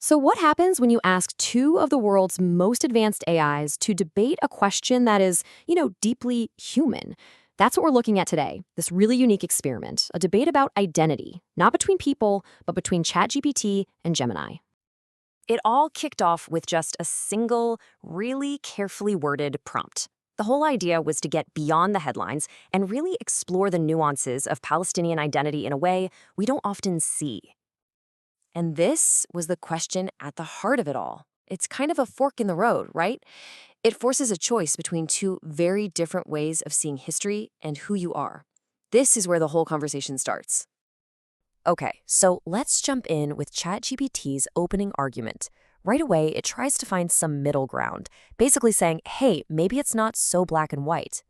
So what happens when you ask two of the world's most advanced AIs to debate a question that is, deeply human? That's what we're looking at today, this really unique experiment, a debate about identity, not between people, but between ChatGPT and Gemini. It all kicked off with just a single, really carefully worded prompt. The whole idea was to get beyond the headlines and really explore the nuances of Palestinian identity in a way we don't often see. And this was the question at the heart of it all. It's kind of a fork in the road, right? It forces a choice between two very different ways of seeing history and who you are. This is where the whole conversation starts. Okay, so let's jump in with ChatGPT's opening argument. Right away, it tries to find some middle ground, basically saying, hey, maybe it's not so black and white.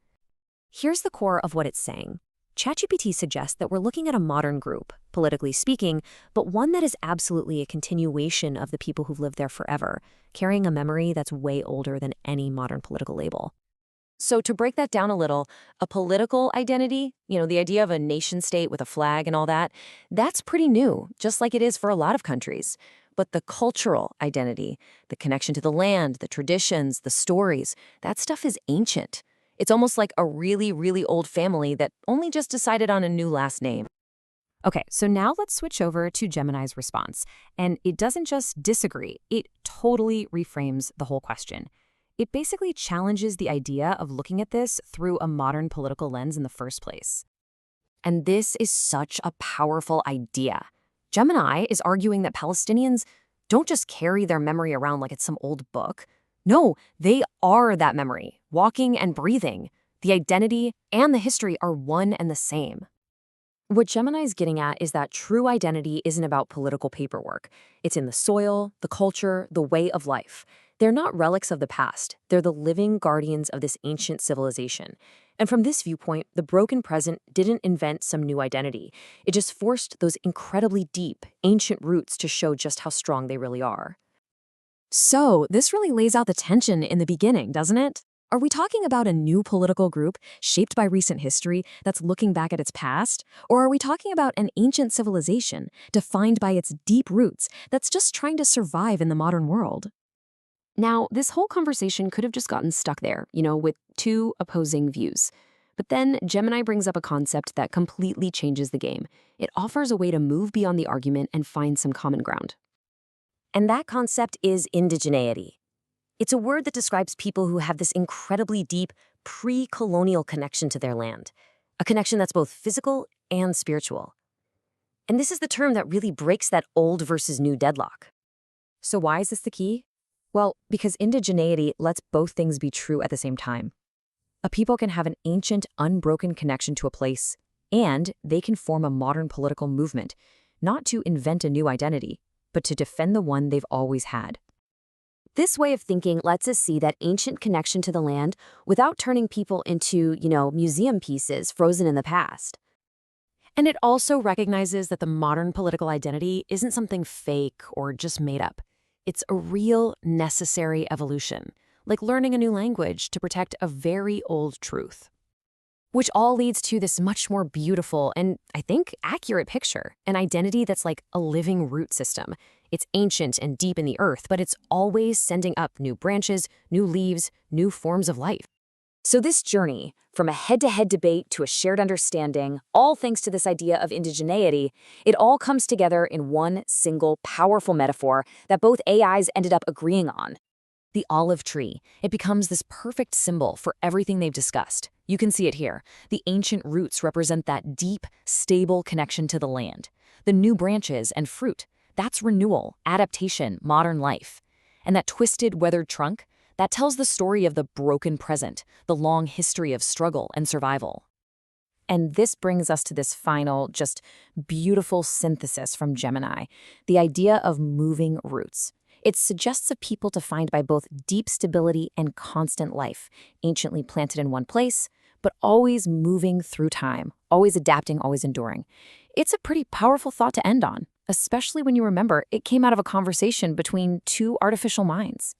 Here's the core of what it's saying. ChatGPT suggests that we're looking at a modern group, politically speaking, but one that is absolutely a continuation of the people who've lived there forever, carrying a memory that's way older than any modern political label. So to break that down a little, a political identity, the idea of a nation state with a flag and all that, that's pretty new, just like it is for a lot of countries. But the cultural identity, the connection to the land, the traditions, the stories, that stuff is ancient. It's almost like a really, really old family that only just decided on a new last name. Okay, so now let's switch over to Gemini's response. And it doesn't just disagree, it totally reframes the whole question. It basically challenges the idea of looking at this through a modern political lens in the first place. And this is such a powerful idea. Gemini is arguing that Palestinians don't just carry their memory around like it's some old book. No, they are that memory, walking and breathing. The identity and the history are one and the same. What Gemini's getting at is that true identity isn't about political paperwork. It's in the soil, the culture, the way of life. They're not relics of the past. They're the living guardians of this ancient civilization. And from this viewpoint, the broken present didn't invent some new identity. It just forced those incredibly deep, ancient roots to show just how strong they really are. So, this really lays out the tension in the beginning, doesn't it? Are we talking about a new political group shaped by recent history that's looking back at its past? Or are we talking about an ancient civilization defined by its deep roots that's just trying to survive in the modern world? Now, this whole conversation could have just gotten stuck there, with two opposing views. But then Gemini brings up a concept that completely changes the game. It offers a way to move beyond the argument and find some common ground. And that concept is indigeneity. It's a word that describes people who have this incredibly deep, pre-colonial connection to their land, a connection that's both physical and spiritual. And this is the term that really breaks that old versus new deadlock. So why is this the key? Well, because indigeneity lets both things be true at the same time. A people can have an ancient, unbroken connection to a place, and they can form a modern political movement, not to invent a new identity, but to defend the one they've always had. This way of thinking lets us see that ancient connection to the land without turning people into, museum pieces frozen in the past. And it also recognizes that the modern political identity isn't something fake or just made up. It's a real, necessary evolution, like learning a new language to protect a very old truth. Which all leads to this much more beautiful and, I think, accurate picture, an identity that's like a living root system. It's ancient and deep in the earth, but it's always sending up new branches, new leaves, new forms of life. So this journey, from a head-to-head debate to a shared understanding, all thanks to this idea of indigeneity, it all comes together in one single powerful metaphor that both AIs ended up agreeing on. The olive tree. It becomes this perfect symbol for everything they've discussed. You can see it here. The ancient roots represent that deep, stable connection to the land. The new branches and fruit, that's renewal, adaptation, modern life. And that twisted, weathered trunk, that tells the story of the broken present, the long history of struggle and survival. And this brings us to this final, just beautiful synthesis from Gemini, the idea of moving roots. It suggests a people defined by both deep stability and constant life, anciently planted in one place, but always moving through time, always adapting, always enduring. It's a pretty powerful thought to end on, especially when you remember it came out of a conversation between two artificial minds.